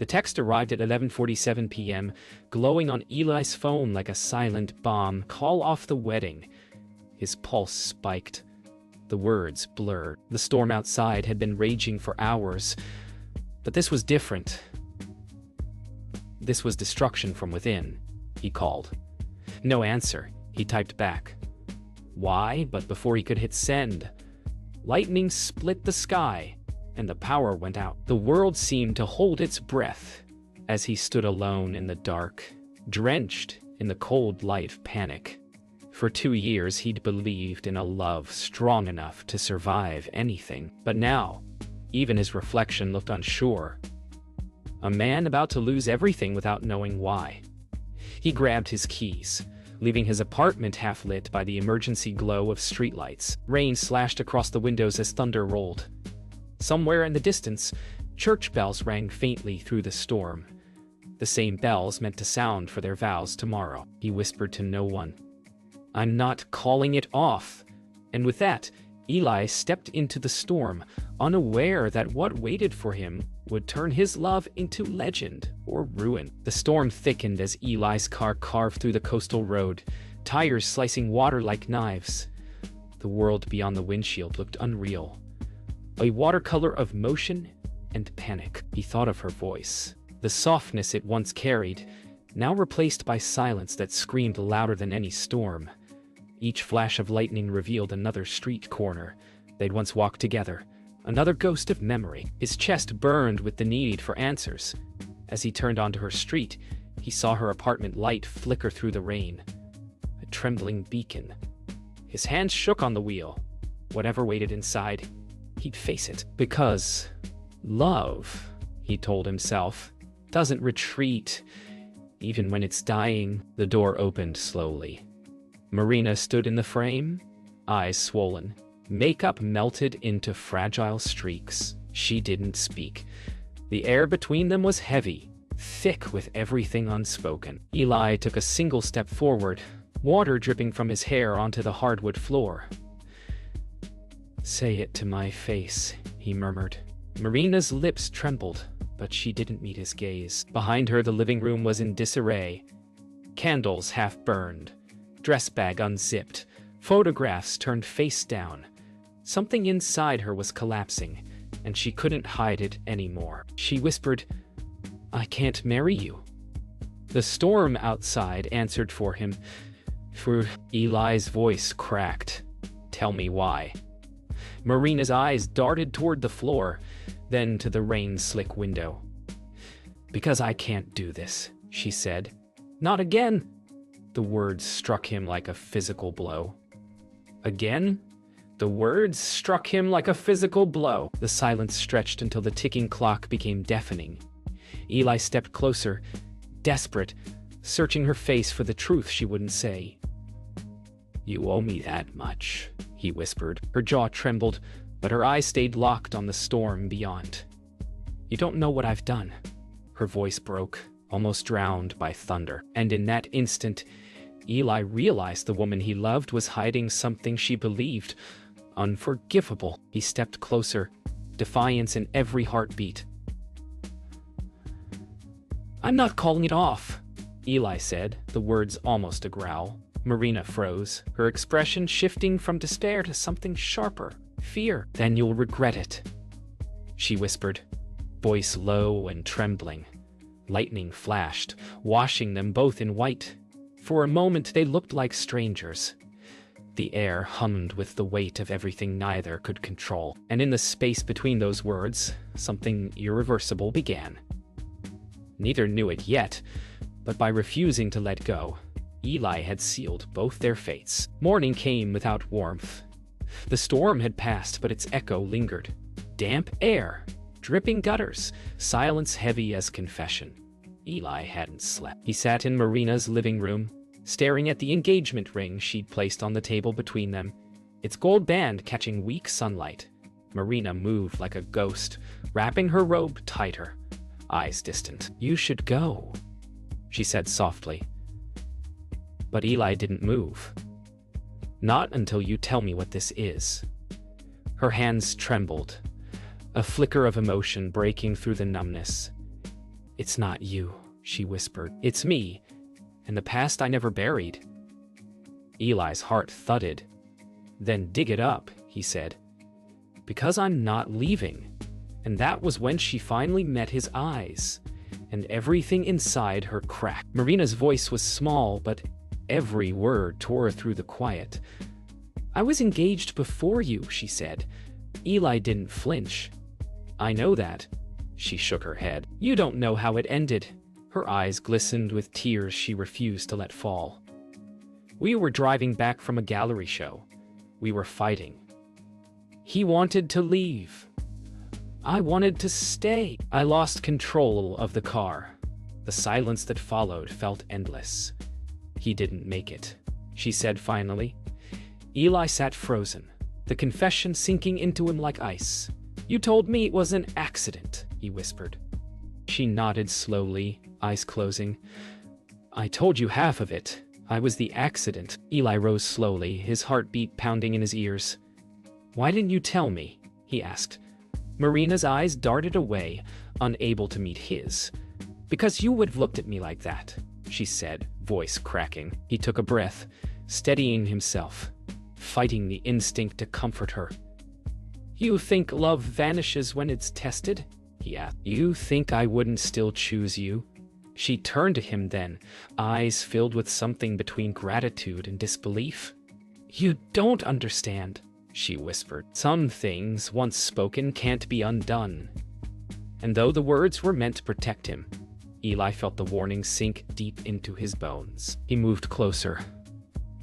The text arrived at 11:47 p.m., glowing on Eli's phone like a silent bomb. "Call off the wedding." His pulse spiked. The words blurred. The storm outside had been raging for hours, but this was different. This was destruction from within, he called. No answer, he typed back. Why? But before he could hit send, lightning split the sky, and the power went out. The world seemed to hold its breath as he stood alone in the dark, drenched in the cold light of panic. For 2 years he'd believed in a love strong enough to survive anything, but now, even his reflection looked unsure. A man about to lose everything without knowing why. He grabbed his keys, leaving his apartment half lit by the emergency glow of streetlights. Rain slashed across the windows as thunder rolled. Somewhere in the distance, church bells rang faintly through the storm. The same bells meant to sound for their vows tomorrow. He whispered to no one, "I'm not calling it off." And with that, Eli stepped into the storm, unaware that what waited for him would turn his love into legend or ruin. The storm thickened as Eli's car carved through the coastal road, tires slicing water like knives. The world beyond the windshield looked unreal, a watercolor of motion and panic. He thought of her voice, the softness it once carried, now replaced by silence that screamed louder than any storm. Each flash of lightning revealed another street corner they'd once walked together, another ghost of memory. His chest burned with the need for answers. As he turned onto her street, he saw her apartment light flicker through the rain, a trembling beacon. His hands shook on the wheel. Whatever waited inside, he'd face it. Because love, he told himself, doesn't retreat, even when it's dying. The door opened slowly. Marina stood in the frame, eyes swollen, makeup melted into fragile streaks. She didn't speak. The air between them was heavy, thick with everything unspoken. Eli took a single step forward, water dripping from his hair onto the hardwood floor. "Say it to my face," he murmured. Marina's lips trembled, but she didn't meet his gaze. Behind her, the living room was in disarray. Candles half burned, dress bag unzipped, photographs turned face down. Something inside her was collapsing, and she couldn't hide it anymore. She whispered, "I can't marry you." The storm outside answered for him. For Eli's voice cracked. "Tell me why." Marina's eyes darted toward the floor, then to the rain-slick window. "Because I can't do this," she said. "Not again." The words struck him like a physical blow. Again? The words struck him like a physical blow. The silence stretched until the ticking clock became deafening. Eli stepped closer, desperate, searching her face for the truth she wouldn't say. "You owe me that much," he whispered. Her jaw trembled, but her eyes stayed locked on the storm beyond. "You don't know what I've done." Her voice broke, almost drowned by thunder. And in that instant, Eli realized the woman he loved was hiding something she believed unforgivable. He stepped closer, defiance in every heartbeat. "I'm not calling it off," Eli said, the words almost a growl. Marina froze, her expression shifting from despair to something sharper, fear. "Then you'll regret it," she whispered, voice low and trembling. Lightning flashed, washing them both in white. For a moment they looked like strangers. The air hummed with the weight of everything neither could control, and in the space between those words, something irreversible began. Neither knew it yet, but by refusing to let go, Eli had sealed both their fates. Morning came without warmth. The storm had passed, but its echo lingered. Damp air, dripping gutters, silence heavy as confession. Eli hadn't slept. He sat in Marina's living room, staring at the engagement ring she'd placed on the table between them, its gold band catching weak sunlight. Marina moved like a ghost, wrapping her robe tighter, eyes distant. "You should go," she said softly. But Eli didn't move. "Not until you tell me what this is." Her hands trembled, a flicker of emotion breaking through the numbness. "It's not you," she whispered. "It's me, and the past I never buried." Eli's heart thudded. "Then dig it up," he said. "Because I'm not leaving." And that was when she finally met his eyes, and everything inside her cracked. Marina's voice was small, but every word tore through the quiet. "I was engaged before you," she said. Eli didn't flinch. "I know that." She shook her head. "You don't know how it ended." Her eyes glistened with tears she refused to let fall. "We were driving back from a gallery show. We were fighting. He wanted to leave. I wanted to stay. I lost control of the car. The silence that followed felt endless. He didn't make it," she said finally. Eli sat frozen, the confession sinking into him like ice. "You told me it was an accident," he whispered. She nodded slowly, eyes closing. "I told you half of it. I was the accident." Eli rose slowly, his heartbeat pounding in his ears. "Why didn't you tell me?" he asked. Marina's eyes darted away, unable to meet his. "Because you would have looked at me like that," she said, voice cracking. He took a breath, steadying himself, fighting the instinct to comfort her. "You think love vanishes when it's tested?" he asked. "You think I wouldn't still choose you?" She turned to him then, eyes filled with something between gratitude and disbelief. "You don't understand," she whispered. "Some things, once spoken, can't be undone." And though the words were meant to protect him, Eli felt the warning sink deep into his bones. He moved closer,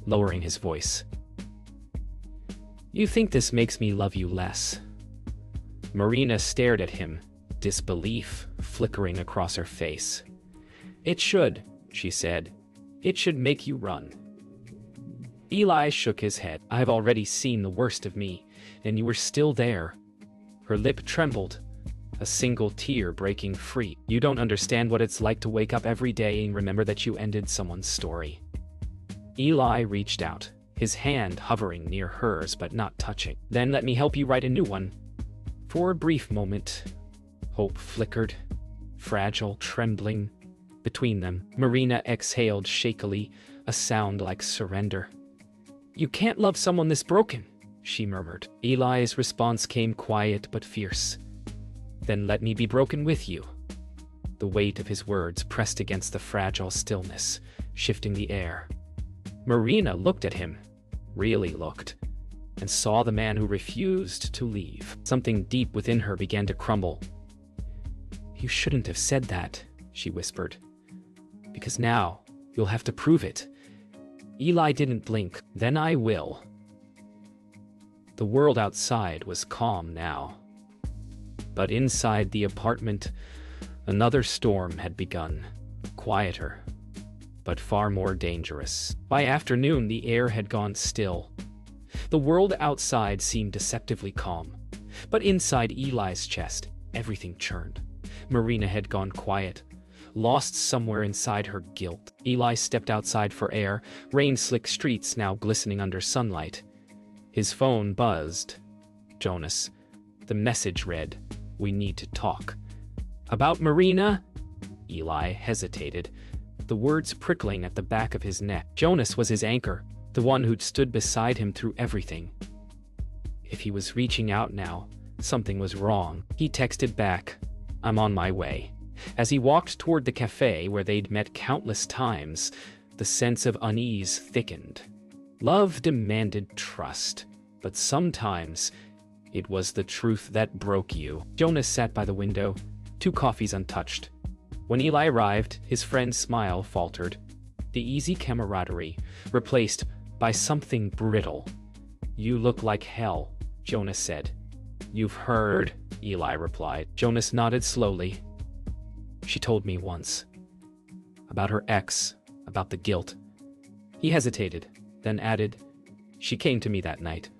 lowering his voice. "You think this makes me love you less?" Marina stared at him, disbelief flickering across her face. "It should," she said. "It should make you run." Eli shook his head. "I've already seen the worst of me, and you were still there." Her lip trembled, a single tear breaking free. "You don't understand what it's like to wake up every day and remember that you ended someone's story." Eli reached out, his hand hovering near hers but not touching. "Then let me help you write a new one." For a brief moment, hope flickered, fragile, trembling. Between them, Marina exhaled shakily, a sound like surrender. "You can't love someone this broken," she murmured. Eli's response came quiet but fierce. "Then let me be broken with you." The weight of his words pressed against the fragile stillness, shifting the air. Marina looked at him, really looked, and saw the man who refused to leave. Something deep within her began to crumble. "You shouldn't have said that," she whispered. "Because now, you'll have to prove it." Eli didn't blink. "Then I will." The world outside was calm now. But inside the apartment, another storm had begun. Quieter, but far more dangerous. By afternoon, the air had gone still. The world outside seemed deceptively calm. But inside Eli's chest, everything churned. Marina had gone quiet, lost somewhere inside her guilt. Eli stepped outside for air, rain-slick streets now glistening under sunlight. His phone buzzed. Jonas. The message read, "We need to talk." "About Marina?" Eli hesitated, the words prickling at the back of his neck. Jonas was his anchor, the one who'd stood beside him through everything. If he was reaching out now, something was wrong. He texted back, "I'm on my way." As he walked toward the cafe where they'd met countless times, the sense of unease thickened. Love demanded trust, but sometimes it was the truth that broke you. Jonas sat by the window, 2 coffees untouched. When Eli arrived, his friend's smile faltered, the easy camaraderie replaced by something brittle. "You look like hell," Jonas said. "You've heard," Eli replied. Jonas nodded slowly. "She told me once. About her ex, about the guilt." He hesitated, then added, "She came to me that night.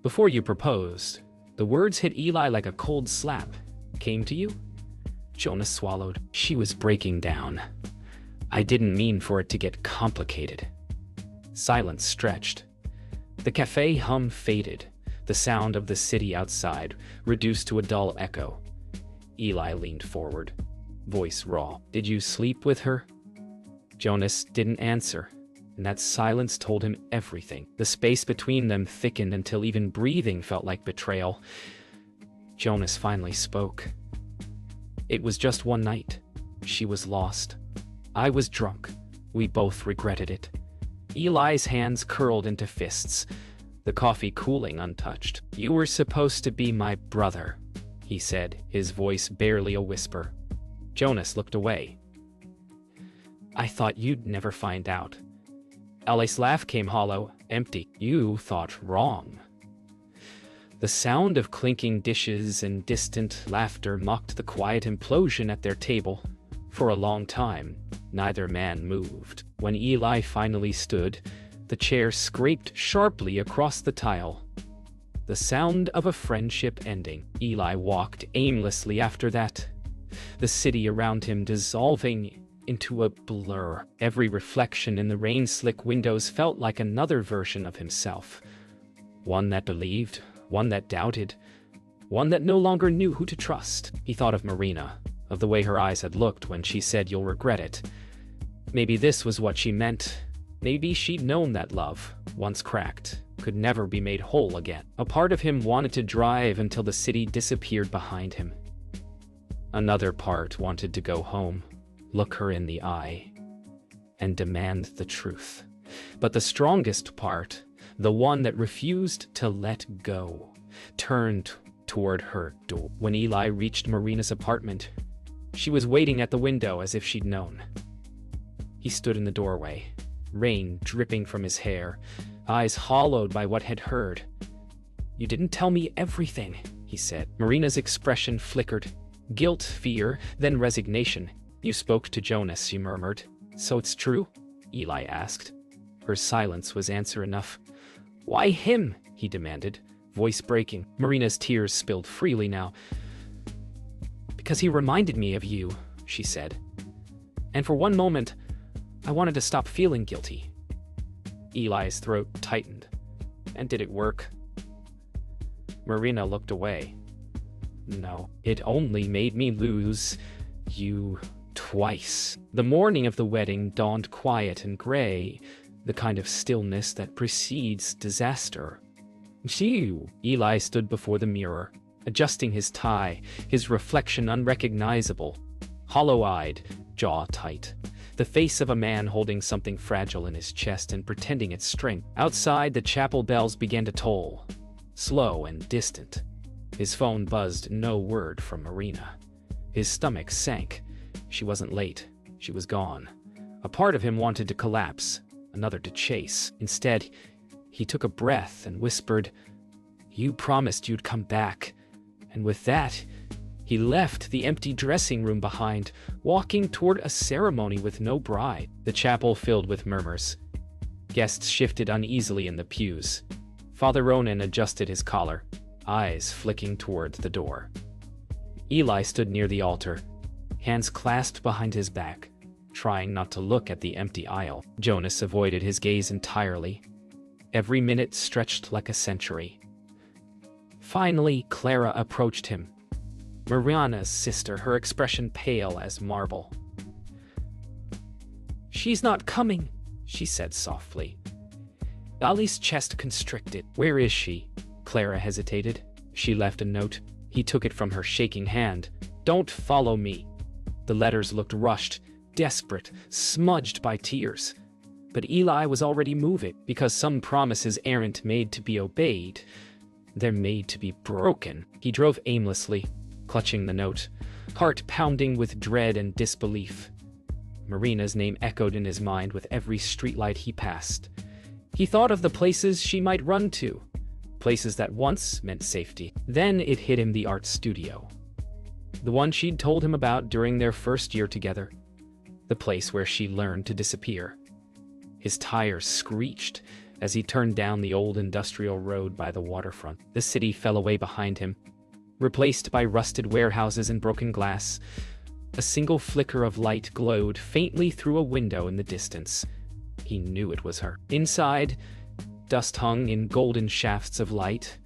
Before you proposed." The words hit Eli like a cold slap. "Came to you?" Jonas swallowed. "She was breaking down. I didn't mean for it to get complicated." Silence stretched. The cafe hum faded, the sound of the city outside reduced to a dull echo. Eli leaned forward, voice raw. "Did you sleep with her?" Jonas didn't answer, and that silence told him everything. The space between them thickened until even breathing felt like betrayal. Jonas finally spoke. "It was just one night. She was lost. I was drunk. We both regretted it." Eli's hands curled into fists, the coffee cooling untouched. "You were supposed to be my brother," he said, his voice barely a whisper. Jonas looked away. "I thought you'd never find out." Eli's laugh came hollow, empty. "You thought wrong." The sound of clinking dishes and distant laughter mocked the quiet implosion at their table. For a long time, neither man moved. When Eli finally stood, the chair scraped sharply across the tile. The sound of a friendship ending. Eli walked aimlessly after that, the city around him dissolving into a blur. Every reflection in the rain-slick windows felt like another version of himself. One that believed, one that doubted, one that no longer knew who to trust. He thought of Marina, of the way her eyes had looked when she said, "You'll regret it." Maybe this was what she meant. Maybe she'd known that love, once cracked, could never be made whole again. A part of him wanted to drive until the city disappeared behind him. Another part wanted to go home, look her in the eye, and demand the truth. But the strongest part, the one that refused to let go, turned toward her door. When Eli reached Marina's apartment, she was waiting at the window as if she'd known. He stood in the doorway, rain dripping from his hair, eyes hollowed by what had heard. "You didn't tell me everything," he said. Marina's expression flickered. Guilt, fear, then resignation. "You spoke to Jonas," she murmured. "So it's true?" Eli asked. Her silence was answer enough. "Why him?" he demanded, voice breaking. Marina's tears spilled freely now. "Because he reminded me of you," she said. "And for one moment, I wanted to stop feeling guilty." Eli's throat tightened. "And did it work?" Marina looked away. "No, it only made me lose you twice." The morning of the wedding dawned quiet and gray, the kind of stillness that precedes disaster. "Phew!" Eli stood before the mirror, adjusting his tie, his reflection unrecognizable. Hollow-eyed, jaw tight. The face of a man holding something fragile in his chest and pretending it's strength. Outside, the chapel bells began to toll, slow and distant. His phone buzzed, no word from Marina. His stomach sank. She wasn't late. She was gone. A part of him wanted to collapse, another to chase. Instead, he took a breath and whispered, "You promised you'd come back." And with that, he left the empty dressing room behind, walking toward a ceremony with no bride. The chapel filled with murmurs. Guests shifted uneasily in the pews. Father Ronan adjusted his collar, eyes flicking toward the door. Eli stood near the altar, hands clasped behind his back, trying not to look at the empty aisle. Jonas avoided his gaze entirely. Every minute stretched like a century. Finally, Clara approached him. Marina's sister, her expression pale as marble. "She's not coming," she said softly. Ali's chest constricted. "Where is she?" Clara hesitated. She left a note. He took it from her shaking hand. "Don't follow me." The letters looked rushed, desperate, smudged by tears. But Eli was already moving, because some promises aren't made to be obeyed. They're made to be broken. He drove aimlessly, clutching the note, heart pounding with dread and disbelief. Marina's name echoed in his mind with every streetlight he passed. He thought of the places she might run to, places that once meant safety. Then it hit him, the art studio. The one she'd told him about during their first year together. The place where she learned to disappear. His tires screeched as he turned down the old industrial road by the waterfront. The city fell away behind him, replaced by rusted warehouses and broken glass. A single flicker of light glowed faintly through a window in the distance. He knew it was her. Inside, dust hung in golden shafts of light.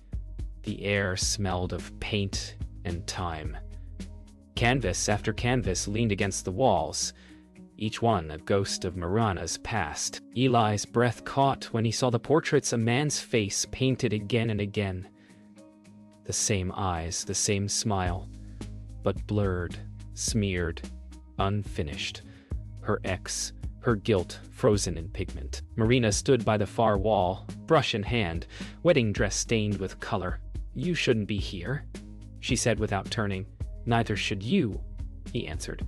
The air smelled of paint and time. Canvas after canvas leaned against the walls, each one a ghost of Marina's past. Eli's breath caught when he saw the portraits, a man's face painted again and again. The same eyes, the same smile, but blurred, smeared, unfinished. Her ex, her guilt frozen in pigment. Marina stood by the far wall, brush in hand, wedding dress stained with color. "You shouldn't be here," she said without turning. "Neither should you," he answered.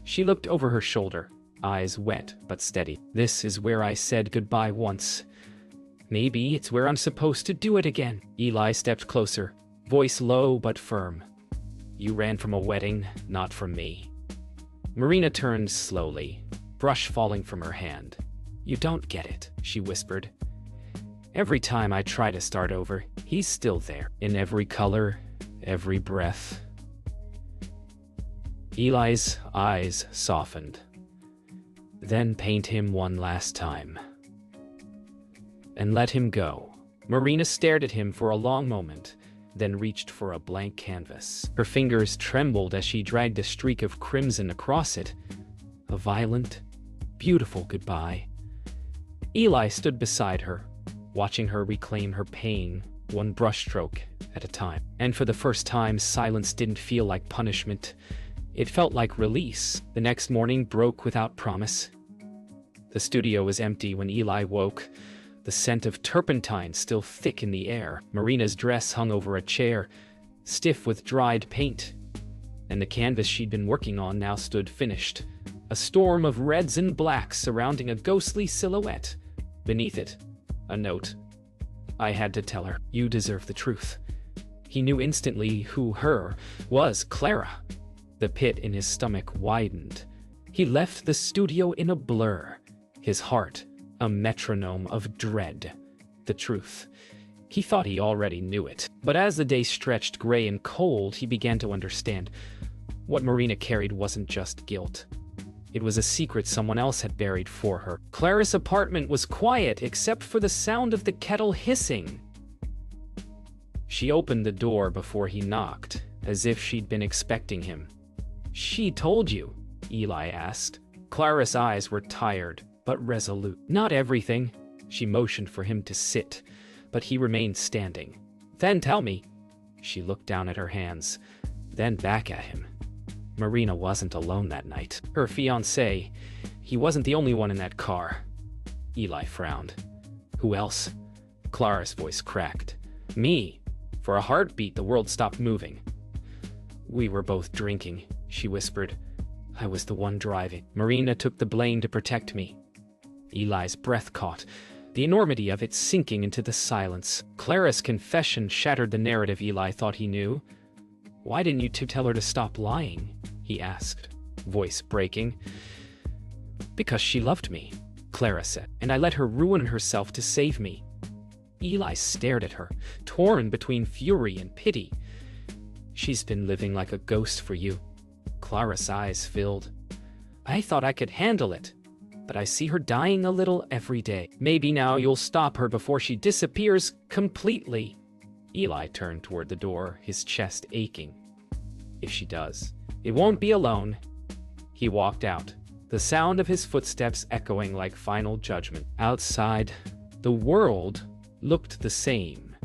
She looked over her shoulder, eyes wet but steady. "This is where I said goodbye once. Maybe it's where I'm supposed to do it again." Eli stepped closer, voice low but firm. "You ran from a wedding, not from me." Marina turned slowly, brush falling from her hand. "You don't get it," she whispered. "Every time I try to start over, he's still there, in every color, every breath." Eli's eyes softened. "Then paint him one last time. And let him go." Marina stared at him for a long moment, then reached for a blank canvas. Her fingers trembled as she dragged a streak of crimson across it. A violent, beautiful goodbye. Eli stood beside her, watching her reclaim her pain, one brushstroke at a time. And for the first time, silence didn't feel like punishment. It felt like release. The next morning broke without promise. The studio was empty when Eli woke, the scent of turpentine still thick in the air. Marina's dress hung over a chair, stiff with dried paint, and the canvas she'd been working on now stood finished, a storm of reds and blacks surrounding a ghostly silhouette. Beneath it, a note. "I had to tell her. You deserve the truth." He knew instantly who her was, Clara. The pit in his stomach widened. He left the studio in a blur, his heart a metronome of dread. The truth. He thought he already knew it. But as the day stretched gray and cold, he began to understand. What Marina carried wasn't just guilt. It was a secret someone else had buried for her. Clara's apartment was quiet except for the sound of the kettle hissing. She opened the door before he knocked, as if she'd been expecting him. "She told you?" Eli asked. Clara's eyes were tired, but resolute. "Not everything." She motioned for him to sit, but he remained standing. "Then tell me." She looked down at her hands, then back at him. Marina wasn't alone that night. Her fiancé, he wasn't the only one in that car. Eli frowned. "Who else?" Clara's voice cracked. "Me." For a heartbeat, the world stopped moving. "We were both drinking," she whispered. "I was the one driving. Marina took the blame to protect me." Eli's breath caught, the enormity of it sinking into the silence. Clara's confession shattered the narrative Eli thought he knew. "Why didn't you two tell her to stop lying?" he asked, voice breaking. "Because she loved me," Clara said, "and I let her ruin herself to save me." Eli stared at her, torn between fury and pity. "She's been living like a ghost for you." Clara's eyes filled. "I thought I could handle it, but I see her dying a little every day. Maybe now you'll stop her before she disappears completely." Eli turned toward the door, his chest aching. "If she does, it won't be alone." He walked out, the sound of his footsteps echoing like final judgment. Outside, the world looked the same,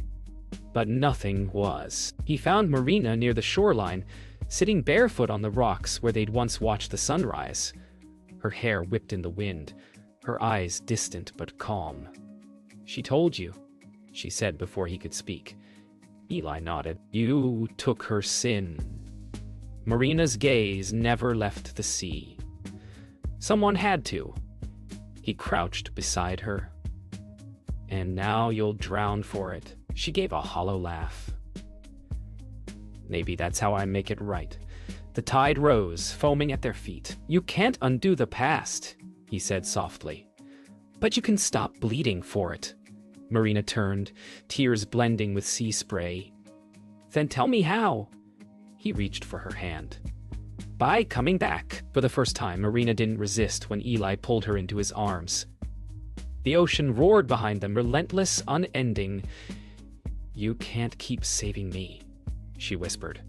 but nothing was. He found Marina near the shoreline, sitting barefoot on the rocks where they'd once watched the sunrise. Her hair whipped in the wind, her eyes distant but calm. "She told you," she said before he could speak. Eli nodded. "You took her sin." Marina's gaze never left the sea. "Someone had to." He crouched beside her. "And now you'll drown for it." She gave a hollow laugh. "Maybe that's how I make it right." The tide rose, foaming at their feet. "You can't undo the past," he said softly. "But you can stop bleeding for it." Marina turned, tears blending with sea spray. "Then tell me how." He reached for her hand. "By coming back." For the first time, Marina didn't resist when Eli pulled her into his arms. The ocean roared behind them, relentless, unending. "You can't keep saving me," she whispered.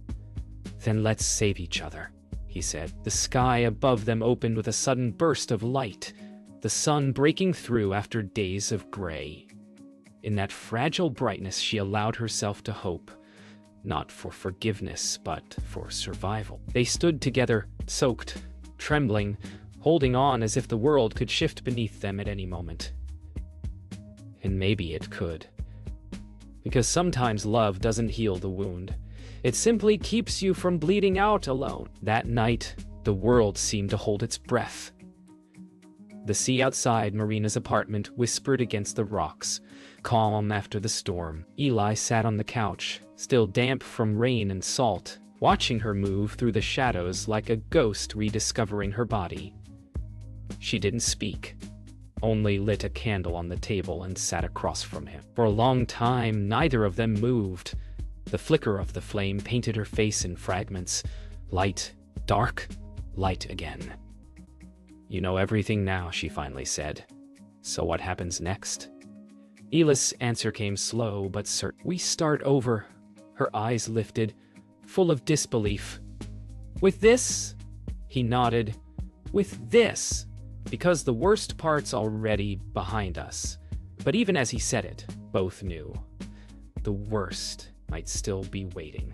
Then let's save each other, he said. The sky above them opened with a sudden burst of light, the sun breaking through after days of gray. In that fragile brightness, she allowed herself to hope, not for forgiveness, but for survival. They stood together, soaked, trembling, holding on as if the world could shift beneath them at any moment. And maybe it could. Because sometimes love doesn't heal the wound. It simply keeps you from bleeding out alone. That night, the world seemed to hold its breath. The sea outside Marina's apartment whispered against the rocks, calm after the storm. Eli sat on the couch, still damp from rain and salt, watching her move through the shadows like a ghost rediscovering her body. She didn't speak, only lit a candle on the table and sat across from him. For a long time, neither of them moved. The flicker of the flame painted her face in fragments. Light, dark, light again. You know everything now, she finally said. So what happens next? Eli's answer came slow but certain. We start over. Her eyes lifted, full of disbelief. With this? He nodded. With this. Because the worst part's already behind us. But even as he said it, both knew. The worst might still be waiting.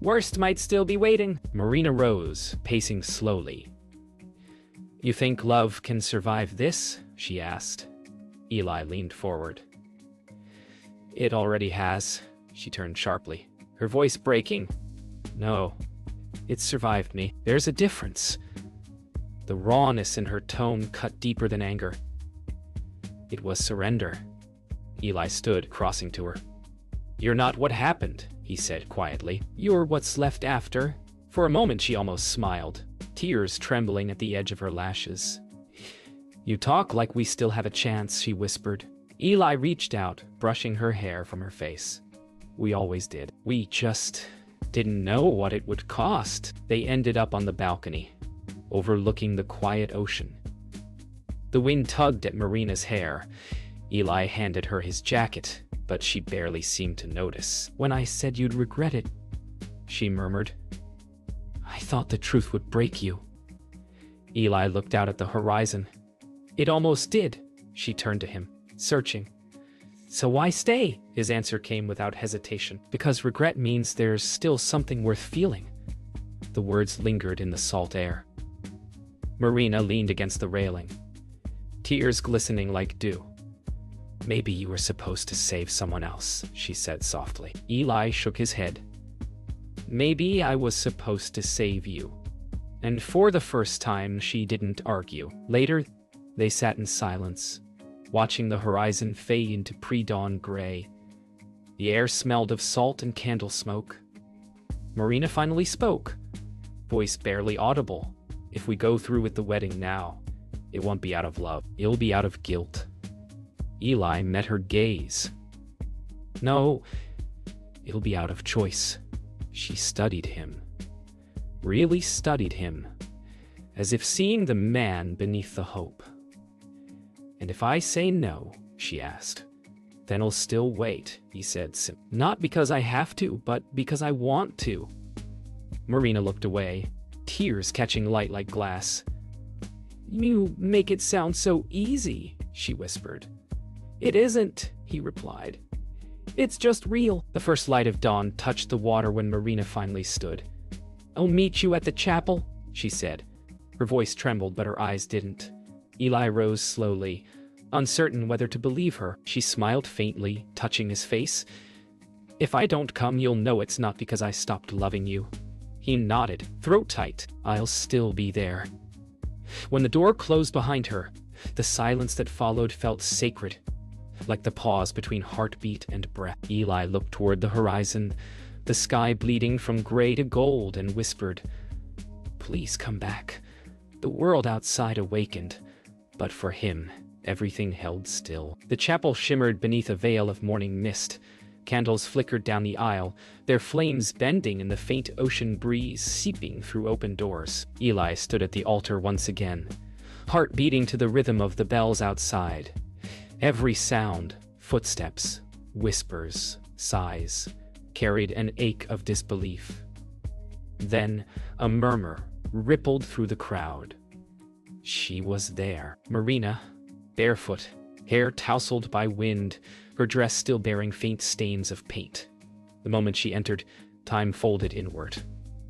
Worst might still be waiting. Marina rose, pacing slowly. You think love can survive this? She asked. Eli leaned forward. It already has, she turned sharply, her voice breaking. No, it survived me. There's a difference. The rawness in her tone cut deeper than anger. It was surrender. Eli stood, crossing to her. You're not what happened, he said quietly. You're what's left after. For a moment she almost smiled, tears trembling at the edge of her lashes. You talk like we still have a chance, she whispered. Eli reached out, brushing her hair from her face. We always did. We just didn't know what it would cost. They ended up on the balcony, overlooking the quiet ocean. The wind tugged at Marina's hair. Eli handed her his jacket, but she barely seemed to notice. When I said you'd regret it, she murmured. I thought the truth would break you. Eli looked out at the horizon. It almost did. She turned to him, searching. So why stay? His answer came without hesitation. Because regret means there's still something worth feeling. The words lingered in the salt air. Marina leaned against the railing, tears glistening like dew. Maybe you were supposed to save someone else, she said softly. Eli shook his head. Maybe I was supposed to save you. And for the first time, she didn't argue. Later, they sat in silence, watching the horizon fade into pre-dawn gray. The air smelled of salt and candle smoke. Marina finally spoke, voice barely audible. If we go through with the wedding now, it won't be out of love. It'll be out of guilt. Eli met her gaze. No, it'll be out of choice. She studied him. Really studied him. As if seeing the man beneath the hope. And if I say no, she asked, then I'll still wait, he said simply. Not because I have to, but because I want to. Marina looked away, tears catching light like glass. You make it sound so easy, she whispered. It isn't, he replied. It's just real. The first light of dawn touched the water when Marina finally stood. I'll meet you at the chapel, she said. Her voice trembled, but her eyes didn't. Eli rose slowly, uncertain whether to believe her. She smiled faintly, touching his face. If I don't come, you'll know it's not because I stopped loving you. He nodded, throat tight. I'll still be there. When the door closed behind her, the silence that followed felt sacred, like the pause between heartbeat and breath. Eli looked toward the horizon, the sky bleeding from gray to gold, and whispered, Please come back. The world outside awakened, but for him, everything held still. The chapel shimmered beneath a veil of morning mist. Candles flickered down the aisle, their flames bending in the faint ocean breeze seeping through open doors. Eli stood at the altar once again, heart beating to the rhythm of the bells outside. Every sound, footsteps, whispers, sighs, carried an ache of disbelief. Then a murmur rippled through the crowd. She was there. Marina, barefoot, hair tousled by wind, her dress still bearing faint stains of paint. The moment she entered, time folded inward.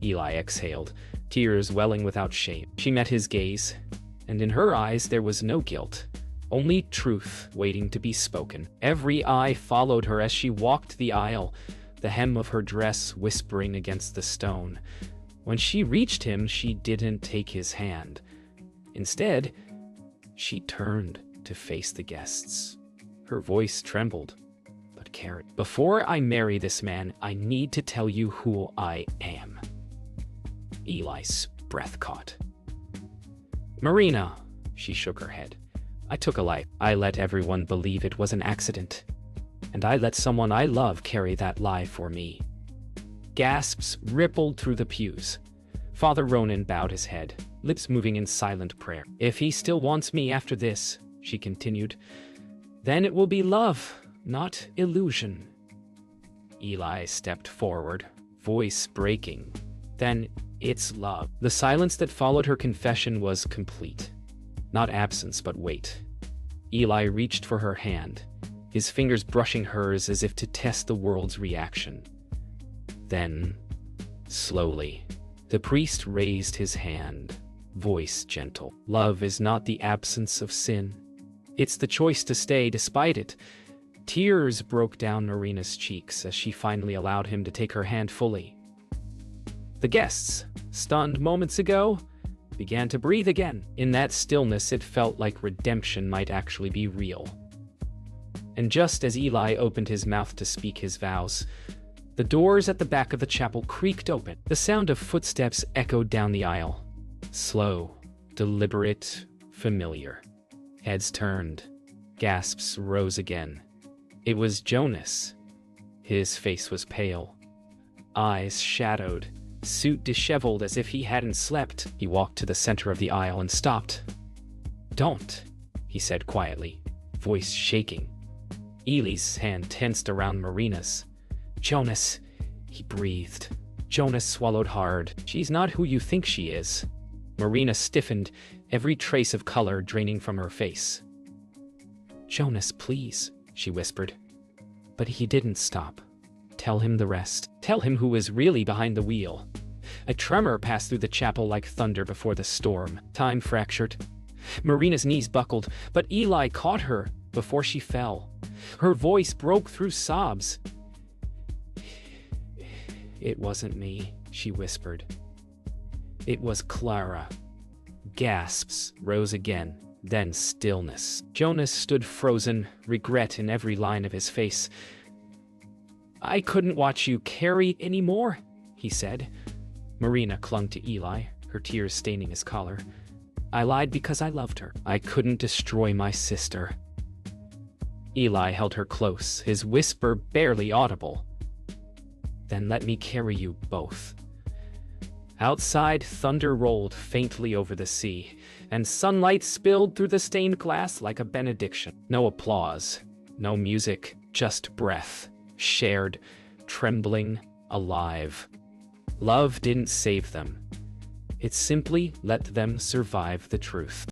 Eli exhaled, tears welling without shame. She met his gaze, and in her eyes there was no guilt, only truth waiting to be spoken. Every eye followed her as she walked the aisle, the hem of her dress whispering against the stone. When she reached him, she didn't take his hand. Instead, she turned to face the guests. Her voice trembled, but carried. "Before I marry this man, I need to tell you who I am." Eli's breath caught. "Marina," she shook her head. "I took a life. I let everyone believe it was an accident. And I let someone I love carry that lie for me." Gasps rippled through the pews. Father Ronan bowed his head, lips moving in silent prayer. "If he still wants me after this," she continued, "then it will be love, not illusion." Eli stepped forward, voice breaking. "Then it's love." The silence that followed her confession was complete. Not absence, but weight. Eli reached for her hand, his fingers brushing hers as if to test the world's reaction. Then, slowly, the priest raised his hand, voice gentle. "Love is not the absence of sin. It's the choice to stay despite it." Tears broke down Marina's cheeks as she finally allowed him to take her hand fully. The guests, stunned moments ago, began to breathe again. In that stillness, it felt like redemption might actually be real. And just as Eli opened his mouth to speak his vows, the doors at the back of the chapel creaked open. The sound of footsteps echoed down the aisle. Slow, deliberate, familiar. Heads turned. Gasps rose again. It was Jonas. His face was pale, eyes shadowed, suit disheveled as if he hadn't slept. He walked to the center of the aisle and stopped. "Don't," he said quietly, voice shaking. Eli's hand tensed around Marina's. "Jonas," he breathed. Jonas swallowed hard. "She's not who you think she is." Marina stiffened, every trace of color draining from her face. "Jonas, please," she whispered. But he didn't stop. "Tell him the rest. Tell him who is really behind the wheel." A tremor passed through the chapel like thunder before the storm. Time fractured. Marina's knees buckled, but Eli caught her before she fell. Her voice broke through sobs. "It wasn't me," she whispered. "It was Clara." Gasps rose again, then stillness. Jonas stood frozen, regret in every line of his face. "I couldn't watch you carry anymore," he said. Marina clung to Eli, her tears staining his collar. "I lied because I loved her. I couldn't destroy my sister." Eli held her close, his whisper barely audible. "Then let me carry you both." Outside, thunder rolled faintly over the sea, and sunlight spilled through the stained glass like a benediction. No applause, no music, just breath, shared, trembling, alive. Love didn't save them. It simply let them survive the truth.